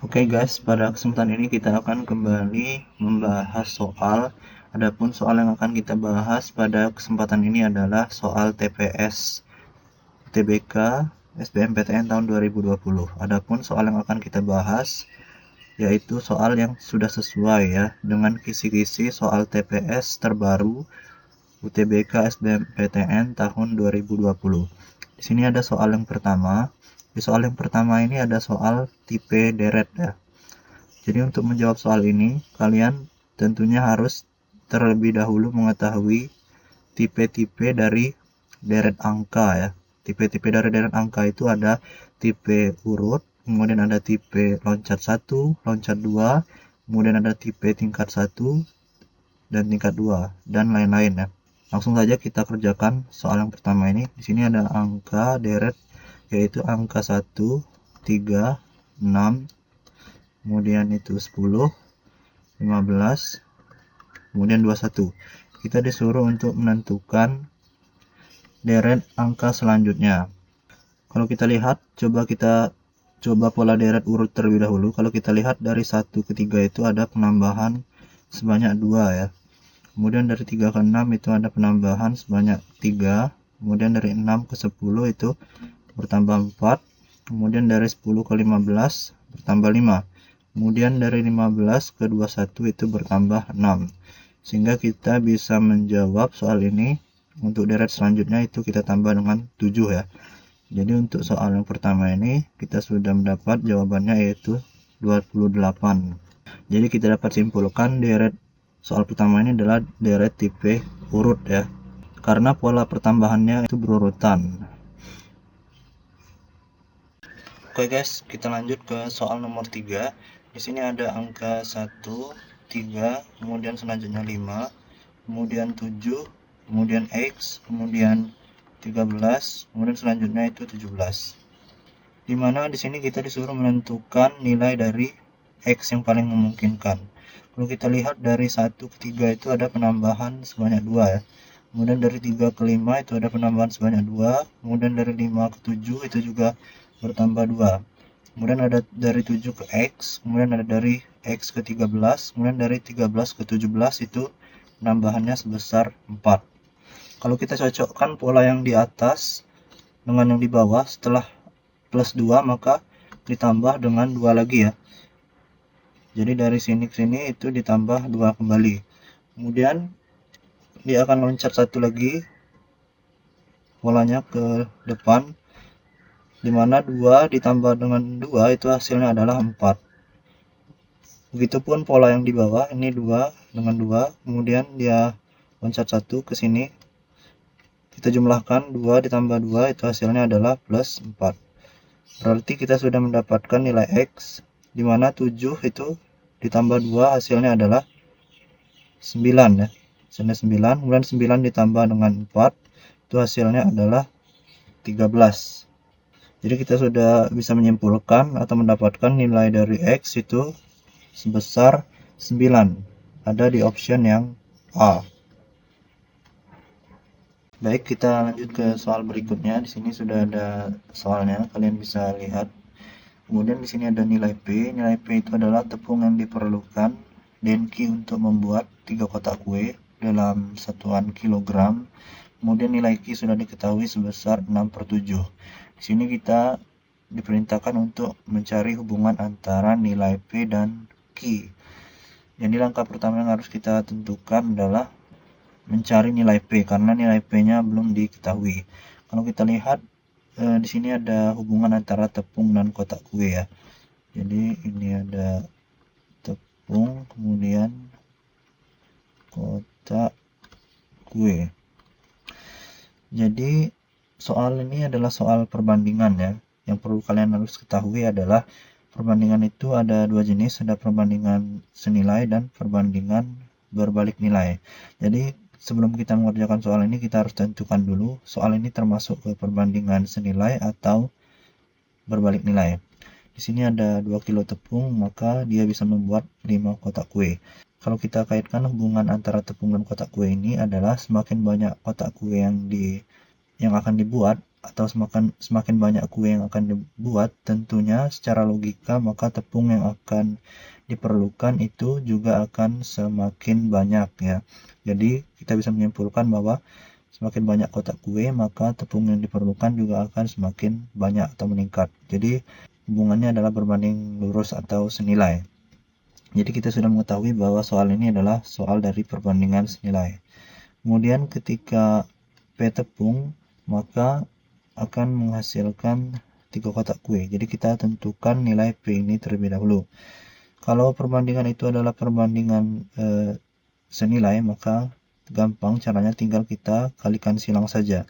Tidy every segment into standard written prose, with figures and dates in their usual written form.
Oke guys, pada kesempatan ini kita akan kembali membahas soal. Adapun soal yang akan kita bahas pada kesempatan ini adalah soal TPS UTBK SBMPTN tahun 2020. Adapun soal yang akan kita bahas yaitu soal yang sudah sesuai ya dengan kisi-kisi soal TPS terbaru UTBK SBMPTN tahun 2020. Di sini ada soal yang pertama. Di soal yang pertama ini ada soal tipe deret ya. Jadi untuk menjawab soal ini, kalian tentunya harus terlebih dahulu mengetahui tipe-tipe dari deret angka ya. Tipe-tipe dari deret angka itu ada tipe urut, kemudian ada tipe loncat 1, loncat 2, kemudian ada tipe tingkat 1 dan tingkat 2 dan lain-lain ya. Langsung saja kita kerjakan soal yang pertama ini. Di sini ada angka deret yaitu angka 1, 3, 6, kemudian itu 10, 15, kemudian 21. Kita disuruh untuk menentukan deret angka selanjutnya. Kalau kita lihat, coba pola deret urut terlebih dahulu. Kalau kita lihat dari 1 ke 3 itu ada penambahan sebanyak 2 ya. Kemudian dari 3 ke 6 itu ada penambahan sebanyak 3. Kemudian dari 6 ke 10 itu bertambah 4. Kemudian dari 10 ke 15 bertambah 5. Kemudian dari 15 ke 21 itu bertambah 6. Sehingga kita bisa menjawab soal ini. Untuk deret selanjutnya itu kita tambah dengan 7 ya. Jadi untuk soal yang pertama ini kita sudah mendapat jawabannya yaitu 28. Jadi kita dapat simpulkan deret soal pertama ini adalah deret tipe urut ya. Karena pola pertambahannya itu berurutan. Oke guys, kita lanjut ke soal nomor 3. Di sini ada angka 1, 3, kemudian selanjutnya 5, kemudian 7, kemudian X, kemudian 13, kemudian selanjutnya itu 17. Dimana di sini kita disuruh menentukan nilai dari X yang paling memungkinkan. Kalau kita lihat dari 1 ke 3 itu ada penambahan sebanyak 2 ya. Kemudian dari 3 ke 5 itu ada penambahan sebanyak 2. Kemudian dari 5 ke 7 itu juga bertambah 2. Kemudian ada dari 7 ke X, kemudian ada dari X ke 13, kemudian dari 13 ke 17 itu penambahannya sebesar 4. Kalau kita cocokkan pola yang di atas dengan yang di bawah, setelah plus 2 maka ditambah dengan 2 lagi ya. Jadi dari sini ke sini itu ditambah 2 kembali. Kemudian dia akan loncat 1 lagi polanya ke depan, dimana 2 ditambah dengan 2 itu hasilnya adalah 4. Begitupun pola yang di bawah, ini 2 dengan 2, kemudian dia loncat 1 ke sini. Kita jumlahkan 2 ditambah 2 itu hasilnya adalah plus 4. Berarti kita sudah mendapatkan nilai X, dimana 7 itu ditambah 2 hasilnya adalah 9 ya. Hasilnya 9, kemudian 9 ditambah dengan 4 itu hasilnya adalah 13. Jadi kita sudah bisa menyimpulkan atau mendapatkan nilai dari X itu sebesar 9. Ada di option yang A. Baik, kita lanjut ke soal berikutnya. Di sini sudah ada soalnya, kalian bisa lihat. Kemudian di sini ada nilai P. Nilai P itu adalah tepung yang diperlukan Denki untuk membuat 3 kotak kue dalam satuan kilogram. Kemudian nilai Q sudah diketahui sebesar 6/7. Di sini kita diperintahkan untuk mencari hubungan antara nilai P dan Q. Jadi langkah pertama yang harus kita tentukan adalah mencari nilai P karena nilai P-nya belum diketahui. Kalau kita lihat di sini ada hubungan antara tepung dan kotak kue ya. Jadi ini ada tepung kemudian kotak kue. Jadi soal ini adalah soal perbandingan ya. Yang perlu kalian harus ketahui adalah perbandingan itu ada dua jenis, ada perbandingan senilai dan perbandingan berbalik nilai. Jadi sebelum kita mengerjakan soal ini kita harus tentukan dulu soal ini termasuk ke perbandingan senilai atau berbalik nilai. Di sini ada 2 kilo tepung, maka dia bisa membuat 5 kotak kue. Kalau kita kaitkan hubungan antara tepung dan kotak kue ini adalah semakin banyak kotak kue yang akan dibuat atau semakin banyak kue yang akan dibuat, tentunya secara logika maka tepung yang akan diperlukan itu juga akan semakin banyak ya. Jadi kita bisa menyimpulkan bahwa semakin banyak kotak kue maka tepung yang diperlukan juga akan semakin banyak atau meningkat. Jadi hubungannya adalah berbanding lurus atau senilai. Jadi kita sudah mengetahui bahwa soal ini adalah soal dari perbandingan senilai. Kemudian ketika P tepung maka akan menghasilkan 3 kotak kue. Jadi kita tentukan nilai P ini terlebih dahulu. Kalau perbandingan itu adalah perbandingan senilai, maka gampang caranya, tinggal kita kalikan silang saja.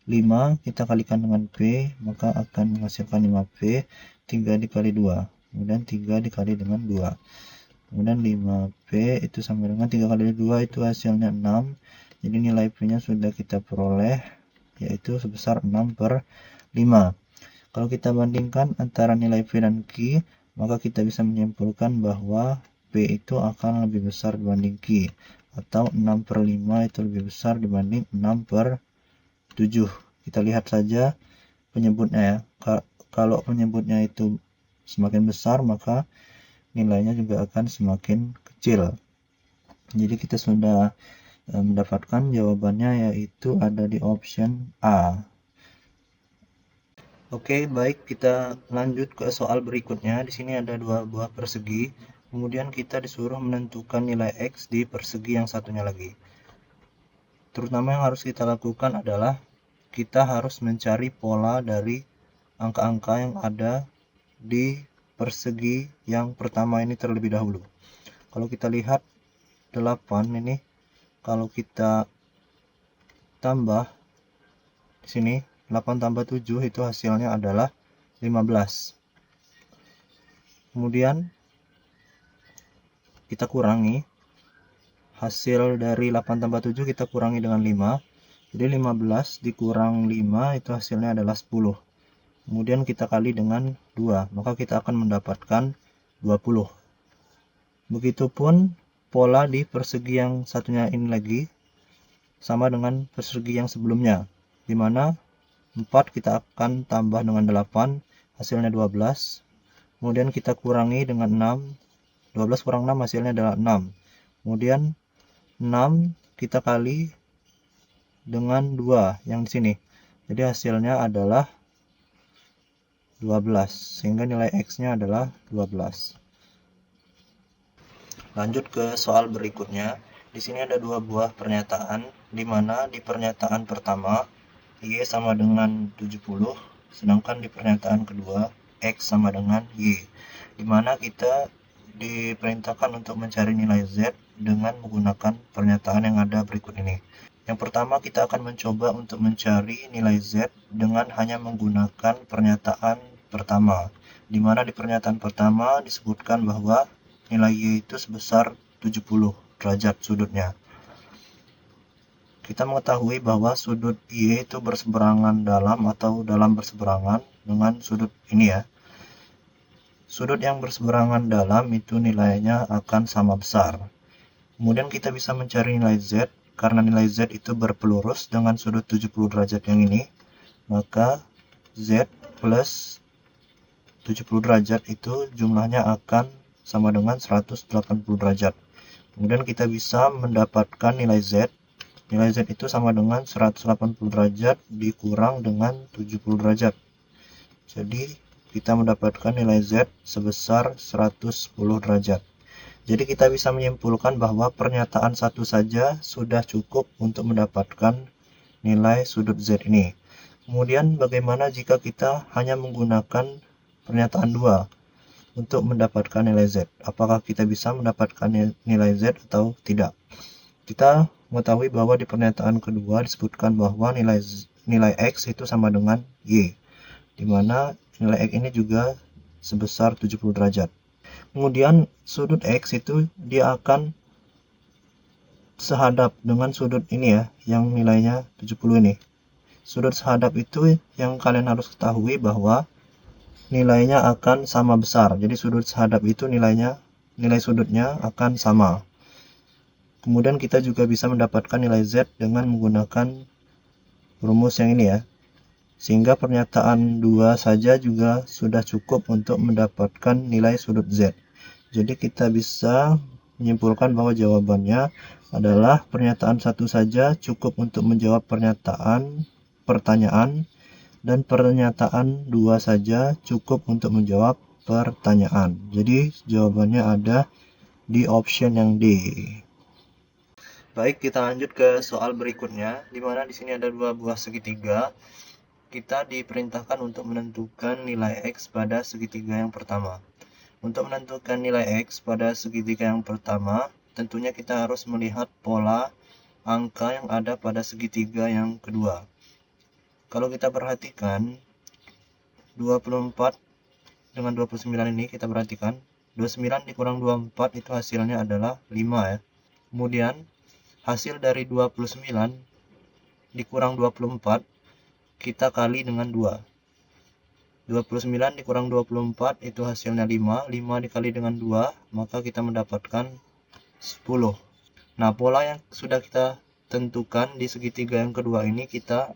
5 kita kalikan dengan P, maka akan menghasilkan 5P. 3 dikali 2, kemudian 3 dikali dengan 2. Kemudian 5P itu sama dengan 3 kali 2 itu hasilnya 6. Jadi nilai P nya sudah kita peroleh, yaitu sebesar 6/5. Kalau kita bandingkan antara nilai P dan Q, maka kita bisa menyimpulkan bahwa P itu akan lebih besar dibanding Q, atau 6/5 itu lebih besar dibanding 6/7. Kita lihat saja penyebutnya ya. Kalau penyebutnya itu semakin besar, maka nilainya juga akan semakin kecil. Jadi kita sudah mendapatkan jawabannya, yaitu ada di option A. Oke, baik, kita lanjut ke soal berikutnya. Di sini ada 2 buah persegi. Kemudian kita disuruh menentukan nilai X di persegi yang satunya lagi. Terutama yang harus kita lakukan adalah kita harus mencari pola dari angka-angka yang ada di persegi yang pertama ini terlebih dahulu. Kalau kita lihat 8 ini, kalau kita tambah di sini 8 tambah 7 itu hasilnya adalah 15. Kemudian kita kurangi hasil dari 8 tambah 7, kita kurangi dengan 5. Jadi 15 dikurang 5 itu hasilnya adalah 10. Kemudian kita kali dengan 2, maka kita akan mendapatkan 20. Begitupun pola di persegi yang satunya ini lagi, sama dengan persegi yang sebelumnya, di mana 4 kita akan tambah dengan 8, hasilnya 12. Kemudian kita kurangi dengan 6, 12 kurang 6 hasilnya adalah 6. Kemudian 6 kita kali dengan 2 yang di sini. Jadi hasilnya adalah 12, sehingga nilai X-nya adalah 12. Lanjut ke soal berikutnya. Di sini ada 2 buah pernyataan, di mana di pernyataan pertama Y sama dengan 70, sedangkan di pernyataan kedua X sama dengan Y, di mana kita diperintahkan untuk mencari nilai Z dengan menggunakan pernyataan yang ada berikut ini. Yang pertama, kita akan mencoba untuk mencari nilai Z dengan hanya menggunakan pernyataan pertama, di mana di pernyataan pertama disebutkan bahwa nilai Y itu sebesar 70 derajat sudutnya. Kita mengetahui bahwa sudut Y itu berseberangan dalam atau dalam berseberangan dengan sudut ini ya. Sudut yang berseberangan dalam itu nilainya akan sama besar. Kemudian kita bisa mencari nilai Z, karena nilai Z itu berpelurus dengan sudut 70 derajat yang ini, maka Z plus 70 derajat itu jumlahnya akan sama dengan 180 derajat. Kemudian kita bisa mendapatkan nilai Z. Nilai Z itu sama dengan 180 derajat dikurang dengan 70 derajat. Jadi kita mendapatkan nilai Z sebesar 110 derajat. Jadi kita bisa menyimpulkan bahwa pernyataan satu saja sudah cukup untuk mendapatkan nilai sudut Z ini. Kemudian bagaimana jika kita hanya menggunakan pernyataan 2 untuk mendapatkan nilai Z? Apakah kita bisa mendapatkan nilai Z atau tidak? Kita mengetahui bahwa di pernyataan kedua disebutkan bahwa nilai X itu sama dengan Y, di mana nilai X ini juga sebesar 70 derajat. Kemudian sudut X itu dia akan sehadap dengan sudut ini ya, yang nilainya 70 ini. Sudut sehadap itu yang kalian harus ketahui bahwa nilainya akan sama besar. Jadi sudut sehadap itu nilai sudutnya akan sama. Kemudian kita juga bisa mendapatkan nilai Z dengan menggunakan rumus yang ini ya. Sehingga pernyataan 2 saja juga sudah cukup untuk mendapatkan nilai sudut Z. Jadi kita bisa menyimpulkan bahwa jawabannya adalah pernyataan 1 saja cukup untuk menjawab pertanyaan, dan pernyataan 2 saja cukup untuk menjawab pertanyaan. Jadi jawabannya ada di option yang D. Baik, kita lanjut ke soal berikutnya, di mana di sini ada 2 buah segitiga. Kita diperintahkan untuk menentukan nilai X pada segitiga yang pertama. Untuk menentukan nilai X pada segitiga yang pertama, tentunya kita harus melihat pola angka yang ada pada segitiga yang kedua. Kalau kita perhatikan, 24 dengan 29 ini kita perhatikan, 29 dikurang 24 itu hasilnya adalah 5 ya. Kemudian, hasil dari 29 dikurang 24, kita kali dengan 2. 29 dikurang 24 itu hasilnya 5. 5 dikali dengan 2, maka kita mendapatkan 10. Nah, pola yang sudah kita tentukan di segitiga yang kedua ini kita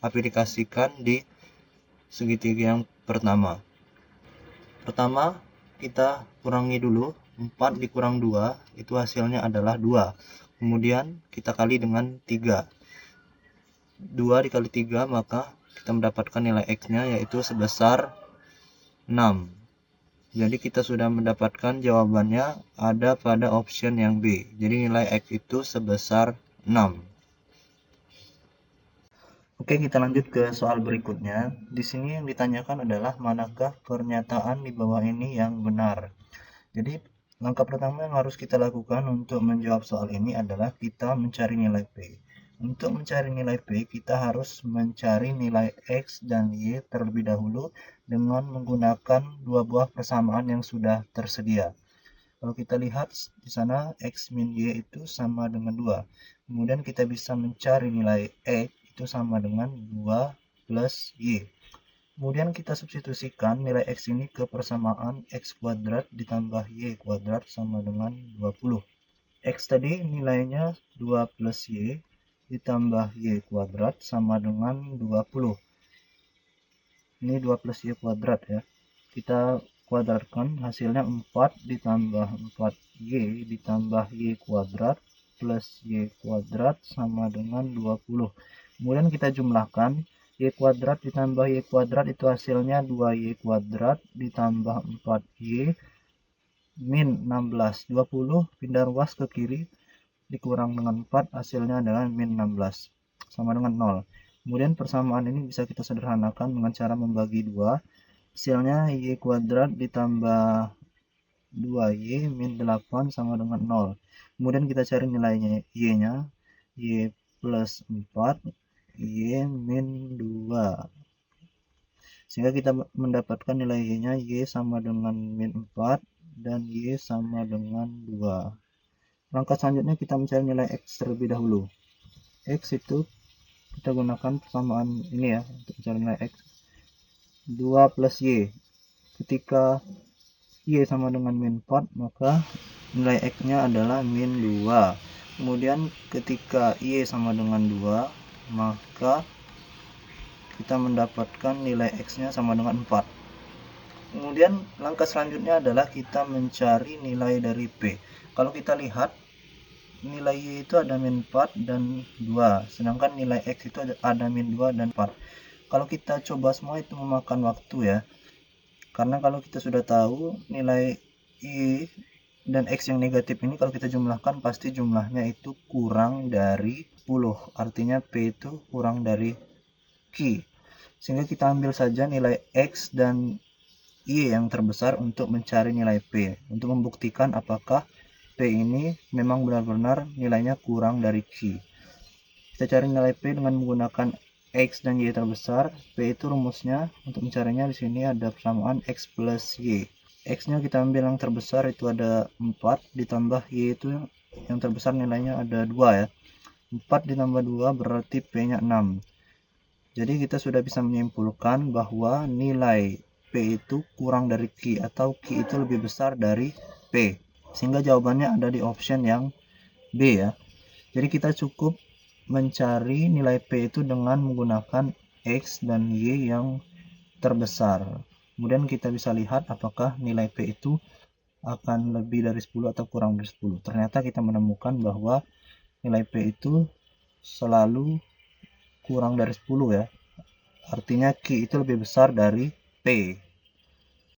aplikasikan di segitiga yang pertama. Pertama, kita kurangi dulu. 4 dikurang 2 itu hasilnya adalah 2. Kemudian kita kali dengan 3. 2 dikali 3, maka kita mendapatkan nilai X-nya yaitu sebesar 6. Jadi kita sudah mendapatkan jawabannya ada pada option yang B. Jadi nilai X itu sebesar 6. Oke, kita lanjut ke soal berikutnya. Di sini yang ditanyakan adalah manakah pernyataan di bawah ini yang benar. Jadi langkah pertama yang harus kita lakukan untuk menjawab soal ini adalah kita mencari nilai P. Untuk mencari nilai P, kita harus mencari nilai X dan Y terlebih dahulu dengan menggunakan dua buah persamaan yang sudah tersedia. Kalau kita lihat di sana X min Y itu sama dengan 2. Kemudian kita bisa mencari nilai X itu sama dengan 2 plus Y. Kemudian kita substitusikan nilai X ini ke persamaan X kuadrat ditambah Y kuadrat sama dengan 20. X tadi nilainya 2 plus Y ditambah Y kuadrat sama dengan 20. Ini 2 plus Y kuadrat ya. Kita kuadratkan hasilnya 4 ditambah 4Y ditambah Y kuadrat plus Y kuadrat sama dengan 20. Kemudian kita jumlahkan. Y kuadrat ditambah Y kuadrat itu hasilnya 2Y kuadrat ditambah 4Y min 16. 20 pindah ruas ke kiri dikurang dengan 4 hasilnya adalah min 16 sama dengan 0. Kemudian persamaan ini bisa kita sederhanakan dengan cara membagi 2. Hasilnya Y kuadrat ditambah 2Y min 8 sama dengan 0. Kemudian kita cari nilainya Y-nya. Y plus 4 Y min 2, sehingga kita mendapatkan nilai Y-nya Y sama dengan min 4 dan Y sama dengan 2. Langkah selanjutnya kita mencari nilai X terlebih dahulu. X itu kita gunakan persamaan ini ya untuk mencari nilai X. 2 plus Y. Ketika Y sama dengan min 4, maka nilai X-nya adalah min 2. Kemudian ketika Y sama dengan 2, maka kita mendapatkan nilai X-nya sama dengan 4. Kemudian langkah selanjutnya adalah kita mencari nilai dari P. Kalau kita lihat, nilai Y itu ada min 4 dan 2, sedangkan nilai X itu ada min 2 dan 4. Kalau kita coba semua itu memakan waktu ya, karena kalau kita sudah tahu nilai Y dan X yang negatif ini kalau kita jumlahkan pasti jumlahnya itu kurang dari 10. Artinya P itu kurang dari Q. Sehingga kita ambil saja nilai X dan Y yang terbesar untuk mencari nilai P. Untuk membuktikan apakah P ini memang benar-benar nilainya kurang dari Q. Kita cari nilai P dengan menggunakan X dan Y terbesar. P itu rumusnya untuk mencarinya di sini ada persamaan X plus Y. X-nya kita ambil yang terbesar itu ada 4 ditambah Y itu yang terbesar nilainya ada 2 ya. 4 ditambah 2 berarti P-nya 6. Jadi kita sudah bisa menyimpulkan bahwa nilai P itu kurang dari Q atau Q itu lebih besar dari P. Sehingga jawabannya ada di option yang B ya. Jadi kita cukup mencari nilai P itu dengan menggunakan X dan Y yang terbesar. Kemudian kita bisa lihat apakah nilai P itu akan lebih dari 10 atau kurang dari 10. Ternyata kita menemukan bahwa nilai P itu selalu kurang dari 10 ya. Artinya Q itu lebih besar dari P.